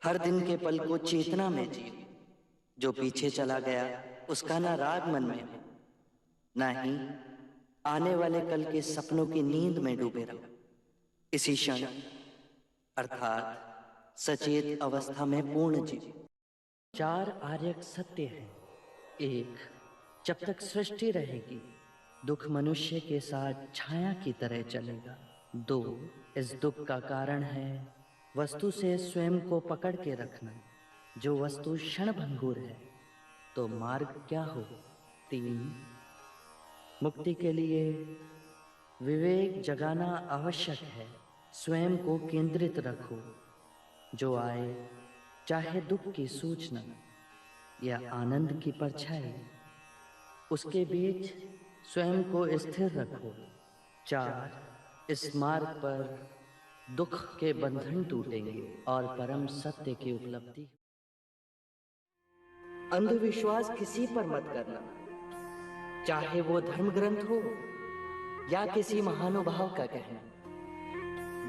हर दिन के पल को चेतना में जियो। जो पीछे चला गया उसका ना राग मन में हो, ना ही आने वाले कल के सपनों की नींद में डूबे रहो। इसी क्षण अर्थात सचेत अवस्था में पूर्ण जियो। चार आर्यक सत्य हैं। एक, जब तक सृष्टि रहेगी दुख मनुष्य के साथ छाया की तरह चलेगा। दो, इस दुख का कारण है वस्तु से स्वयं को पकड़ के रखना। जो वस्तु क्षणभंगुर है तो मार्ग क्या हो। तीन, मुक्ति के लिए विवेक जगाना आवश्यक है। स्वयं को केंद्रित रखो। जो आए चाहे दुख की सूचना या आनंद की परछाई, उसके बीच स्वयं को स्थिर रखो। चार, इस मार्ग पर दुख के बंधन टूटेंगे और परम सत्य की उपलब्धि। अंधविश्वास किसी पर मत करना, चाहे वो धर्म ग्रंथ हो या किसी महानुभाव का कहना,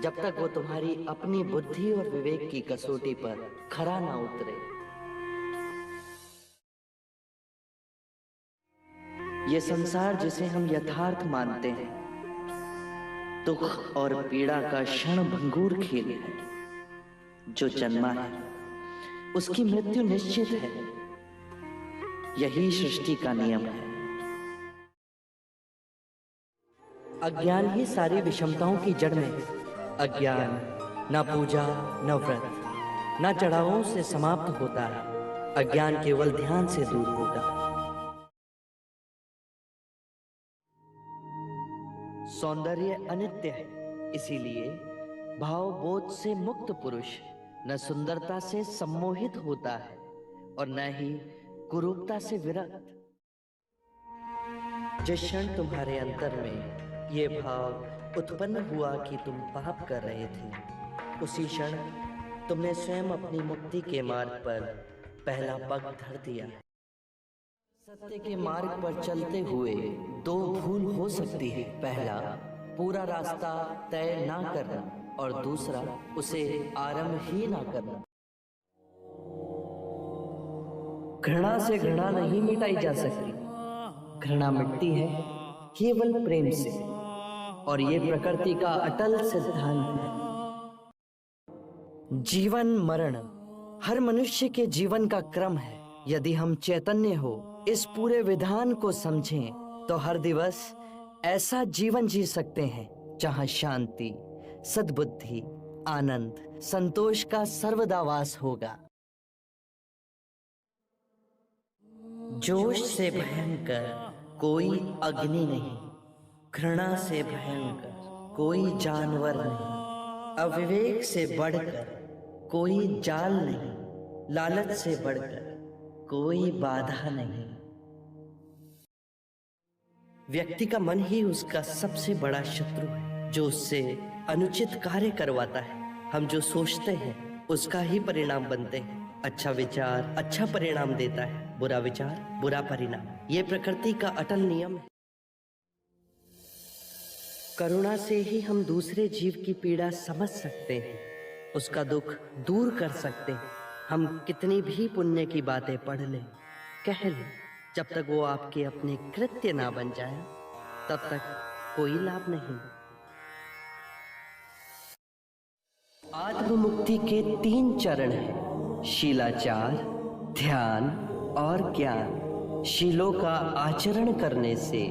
जब तक वो तुम्हारी अपनी बुद्धि और विवेक की कसौटी पर खरा ना उतरे। ये संसार जिसे हम यथार्थ मानते हैं दुख और पीड़ा का क्षणभंगुर खेल है। जो जन्मा है उसकी मृत्यु निश्चित है। यही सृष्टि का नियम है। अज्ञान ही सारी विषमताओं की जड़ में है। अज्ञान ना पूजा न व्रत न चढ़ावों से समाप्त होता है। अज्ञान केवल ध्यान से दूर होगा। सौंदर्य अनित्य है, इसीलिए भाव बोध से मुक्त पुरुष न सुंदरता से सम्मोहित होता है और न ही कुरूपता से विरक्त। जिस क्षण तुम्हारे अंतर में ये भाव उत्पन्न हुआ कि तुम पाप कर रहे थे, उसी क्षण तुमने स्वयं अपनी मुक्ति के मार्ग पर पहला पग धर दिया। सत्य के मार्ग पर चलते हुए दो भूल हो सकती है। पहला, पूरा रास्ता तय ना करना और दूसरा, उसे आरंभ ही ना करना। घृणा से घृणा नहीं मिटाई जा सकती। घृणा मिटती है केवल प्रेम से, और ये प्रकृति का अटल सिद्धांत है। जीवन मरण हर मनुष्य के जीवन का क्रम है। यदि हम चैतन्य हो इस पूरे विधान को समझें तो हर दिवस ऐसा जीवन जी सकते हैं जहां शांति, सद्बुद्धि, आनंद, संतोष का सर्वदा वास होगा। जोश से भयंकर कोई अग्नि नहीं, घृणा से भयंकर कोई जानवर नहीं, अविवेक से बढ़कर कोई जाल नहीं, लालच से बढ़कर कोई बाधा नहीं। व्यक्ति का मन ही उसका सबसे बड़ा शत्रु है, जो उससे अनुचित कार्य करवाता है। हम जो सोचते हैं उसका ही परिणाम बनते हैं। अच्छा विचार अच्छा परिणाम देता है, बुरा विचार बुरा परिणाम। ये प्रकृति का अटल नियम है। करुणा से ही हम दूसरे जीव की पीड़ा समझ सकते हैं, उसका दुख दूर कर सकते हैं। हम कितनी भी पुण्य की बातें पढ़ लें, कह लें, जब तक वो आपके अपने कृत्य ना बन जाए तब तक कोई लाभ नहीं। आत्ममुक्ति के 3 चरण हैं, शीलाचार, ध्यान और ज्ञान। शीलों का आचरण करने से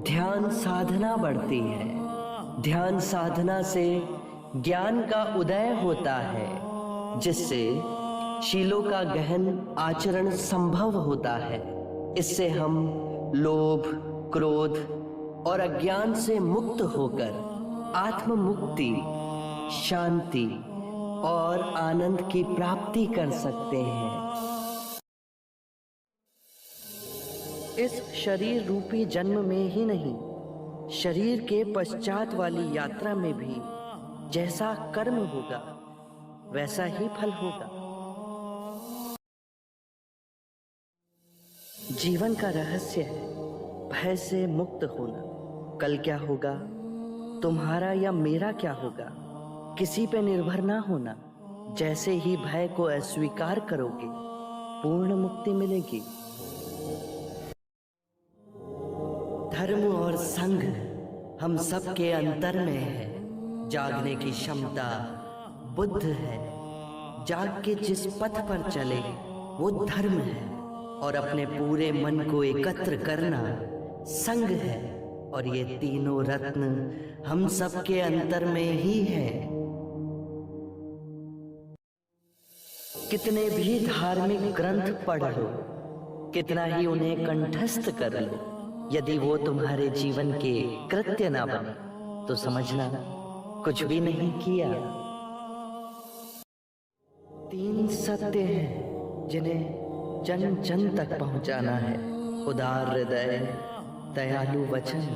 ध्यान साधना बढ़ती है। ध्यान साधना से ज्ञान का उदय होता है, जिससे शीलों का गहन आचरण संभव होता है। इससे हम लोभ, क्रोध और अज्ञान से मुक्त होकर आत्म मुक्ति, शांति और आनंद की प्राप्ति कर सकते हैं। इस शरीर रूपी जन्म में ही नहीं, शरीर के पश्चात वाली यात्रा में भी जैसा कर्म होगा वैसा ही फल होगा। जीवन का रहस्य है भय से मुक्त होना। कल क्या होगा, तुम्हारा या मेरा क्या होगा, किसी पे निर्भर ना होना। जैसे ही भय को अस्वीकार करोगे, पूर्ण मुक्ति मिलेगी। धर्म और संघ हम सबके अंतर में है। जागने की क्षमता बुद्ध है। जाग के जिस पथ पर चले वो धर्म है, और अपने पूरे मन को एकत्र करना संघ है। और ये तीनों रत्न हम सबके अंतर में ही है। कितने भी धार्मिक ग्रंथ पढ़ लो, कितना ही उन्हें कंठस्थ कर लो, यदि वो तुम्हारे जीवन के कृत्य ना बने तो समझना कुछ भी नहीं किया। 3 सत्य हैं जिन्हें जन जन तक पहुंचाना है। उदार हृदय, दयालु वचन,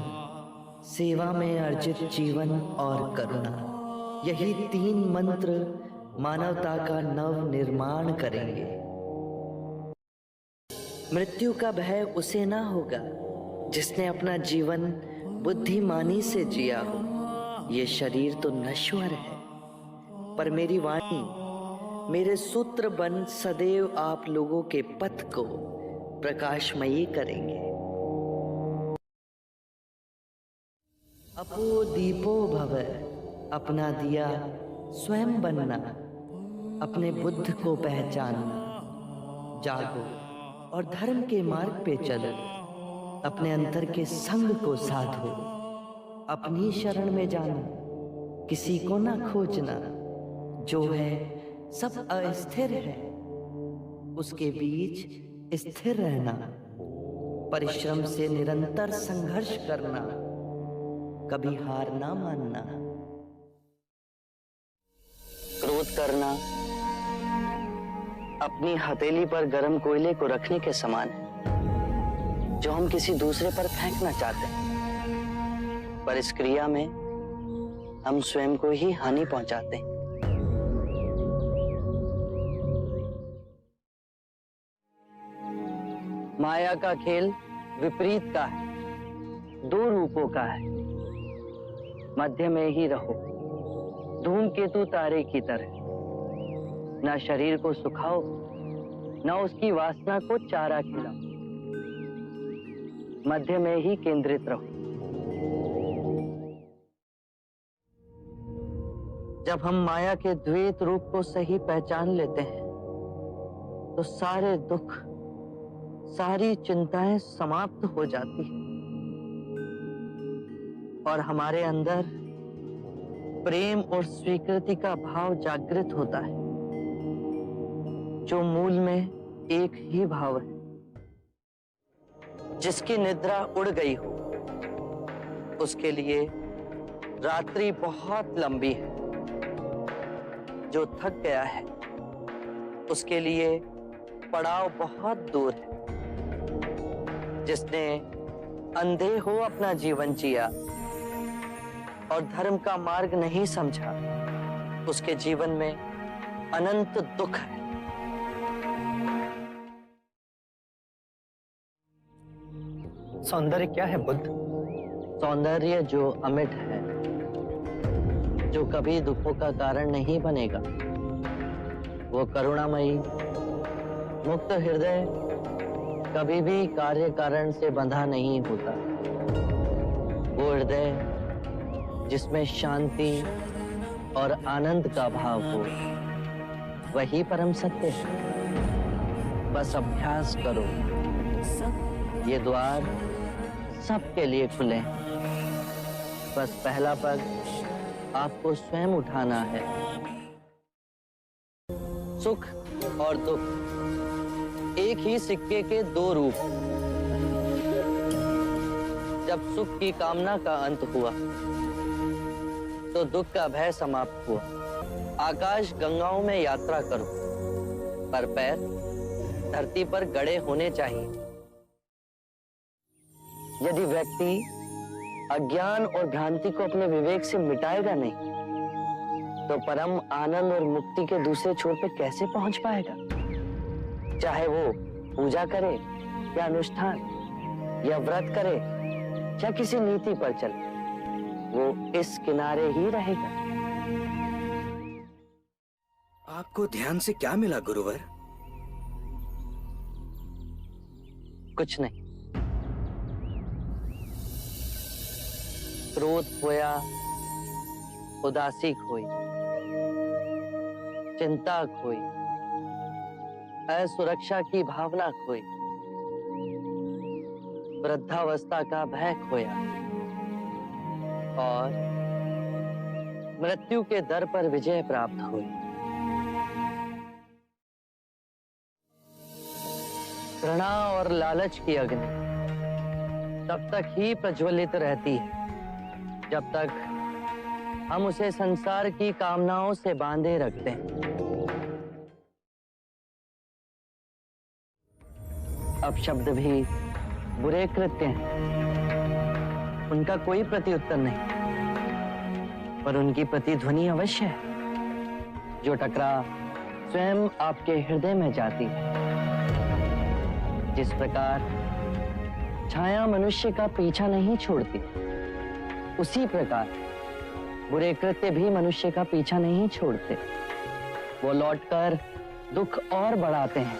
सेवा में अर्जित जीवन और करुणा। यही 3 मंत्र मानवता का नव निर्माण करेंगे। मृत्यु का भय उसे ना होगा जिसने अपना जीवन बुद्धिमानी से जिया हो। ये शरीर तो नश्वर है, पर मेरी वाणी, मेरे सूत्र बन सदैव आप लोगों के पथ को प्रकाशमयी करेंगे। अपो दीपो भव, अपना दिया स्वयं बनना, अपने बुद्ध को पहचानना। जागो और धर्म के मार्ग पे चलो, अपने अंतर के संग को साधो। अपनी शरण में जाना, किसी को ना खोजना। जो है सब अस्थिर है, उसके बीच स्थिर रहना। परिश्रम से निरंतर संघर्ष करना, कभी हार ना मानना। क्रोध करना अपनी हथेली पर गर्म कोयले को रखने के समान है, जो हम किसी दूसरे पर फेंकना चाहते हैं, पर इस क्रिया में हम स्वयं को ही हानि पहुंचाते हैं। माया का खेल विपरीत का है, 2 रूपों का है। मध्य में ही रहो, धूमकेतु तारे की तरह। ना शरीर को सुखाओ, ना उसकी वासना को चारा खिलाओ। मध्य में ही केंद्रित रहो। जब हम माया के द्वैत रूप को सही पहचान लेते हैं, तो सारे दुख, सारी चिंताएं समाप्त हो जाती हैं और हमारे अंदर प्रेम और स्वीकृति का भाव जागृत होता है, जो मूल में एक ही भाव है। जिसकी निद्रा उड़ गई हो, उसके लिए रात्रि बहुत लंबी है। जो थक गया है, उसके लिए पड़ाव बहुत दूर है। जिसने अंधे हो अपना जीवन जिया और धर्म का मार्ग नहीं समझा, उसके जीवन में अनंत दुख है। सौंदर्य क्या है बुद्ध? सौंदर्य जो अमिट है, जो कभी दुखों का कारण नहीं बनेगा, वो करुणामयी, मुक्त हृदय, कभी भी कार्य कारण से बंधा नहीं होता। वो हृदय जिसमें शांति और आनंद का भाव हो, वही परम सत्य है। बस अभ्यास करो, ये द्वार सबके लिए खुले हैं। बस पहला पग आपको स्वयं उठाना है। सुख और दुख एक ही सिक्के के 2 रूप। जब सुख की कामना का अंत हुआ, तो दुख का भय समाप्त हुआ। आकाश गंगाओं में यात्रा करो, पर पैर धरती पर गड़े होने चाहिए। यदि व्यक्ति अज्ञान और भ्रांति को अपने विवेक से मिटाएगा नहीं, तो परम आनंद और मुक्ति के दूसरे छोर पे कैसे पहुंच पाएगा? चाहे वो पूजा करे या अनुष्ठान, या व्रत करे या किसी नीति पर चले, वो इस किनारे ही रहेगा। आपको ध्यान से क्या मिला गुरुवर? कुछ नहीं। क्रोध खोया, उदासी खोई, चिंता खोई, असुरक्षा की भावना खोई, वृद्धावस्था का भय खोया और मृत्यु के दर पर विजय प्राप्त हुई। घृणा और लालच की अग्नि तब तक ही प्रज्वलित रहती है जब तक हम उसे संसार की कामनाओं से बांधे रखते हैं। अपशब्द भी बुरे कृत्य हैं, उनका कोई प्रत्युत्तर नहीं, पर उनकी प्रतिध्वनि अवश्य है जो टकरा स्वयं आपके हृदय में जाती है। जिस प्रकार छाया मनुष्य का पीछा नहीं छोड़ती, उसी प्रकार बुरे कृत्य भी मनुष्य का पीछा नहीं छोड़ते। वो लौटकर दुख और बढ़ाते हैं।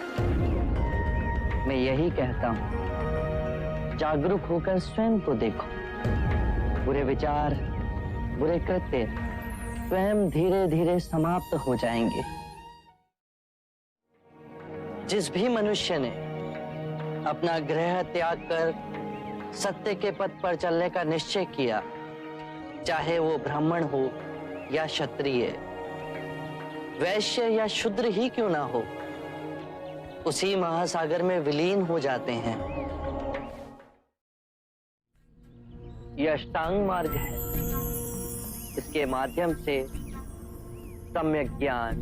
मैं यही कहता हूं, जागरूक होकर स्वयं को देखो। बुरे विचार, बुरे कृत्य स्वयं धीरे धीरे समाप्त हो जाएंगे। जिस भी मनुष्य ने अपना गृह त्याग कर सत्य के पथ पर चलने का निश्चय किया, चाहे वो ब्राह्मण हो या क्षत्रिय, वैश्य या शूद्र ही क्यों ना हो, उसी महासागर में विलीन हो जाते हैं। यह अष्टांग मार्ग है। इसके माध्यम से सम्यक ज्ञान,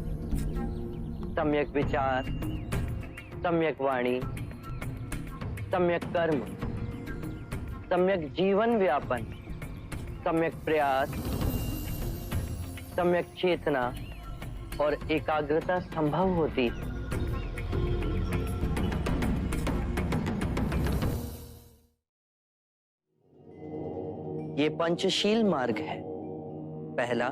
सम्यक विचार, सम्यक वाणी, सम्यक कर्म, सम्यक जीवन व्यापन, सम्यक प्रयास, सम्यक चेतना और एकाग्रता संभव होती है। ये पंचशील मार्ग है। पहला,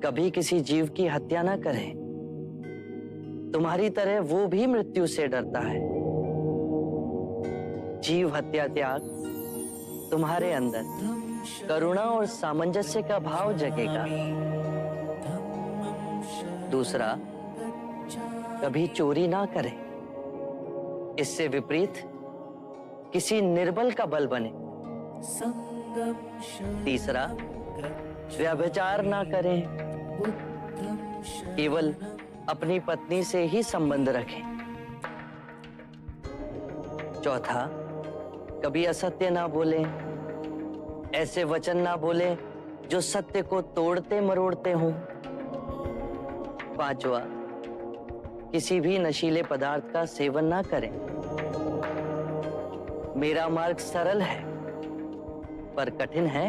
कभी किसी जीव की हत्या ना करें। तुम्हारी तरह वो भी मृत्यु से डरता है। जीव हत्या त्याग तुम्हारे अंदर करुणा और सामंजस्य का भाव जगेगा। दूसरा, कभी चोरी ना करें। इससे विपरीत किसी निर्बल का बल बने। तीसरा, व्यभिचार ना करें। केवल अपनी पत्नी से ही संबंध रखें। चौथा, कभी असत्य ना बोलें। ऐसे वचन ना बोलें जो सत्य को तोड़ते मरोड़ते हों। पांचवा, किसी भी नशीले पदार्थ का सेवन ना करें। मेरा मार्ग सरल है पर कठिन है।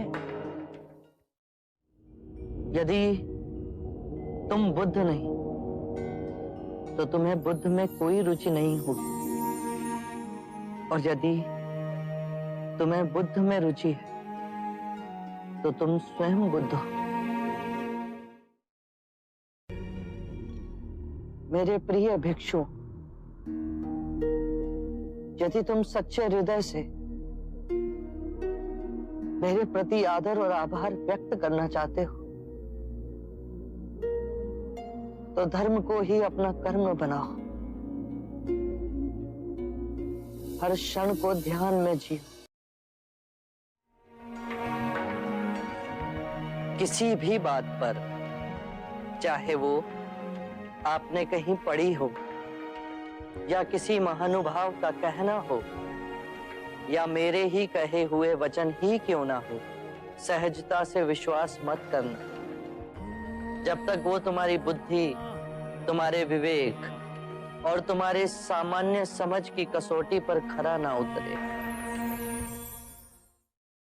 यदि तुम बुद्ध नहीं तो तुम्हें बुद्ध में कोई रुचि नहीं होगी, और यदि तुम्हें बुद्ध में रुचि है तो तुम स्वयं बुद्ध हो। मेरे प्रिय भिक्षु, यदि तुम सच्चे हृदय से मेरे प्रति आदर और आभार व्यक्त करना चाहते हो तो धर्म को ही अपना कर्म बनाओ। हर क्षण को ध्यान में जियो। किसी भी बात पर, चाहे वो आपने कहीं पढ़ी हो या किसी महानुभाव का कहना हो या मेरे ही कहे हुए वचन ही क्यों ना हो, सहजता से विश्वास मत करना जब तक वो तुम्हारी बुद्धि, तुम्हारे विवेक और तुम्हारे सामान्य समझ की कसौटी पर खरा ना उतरे।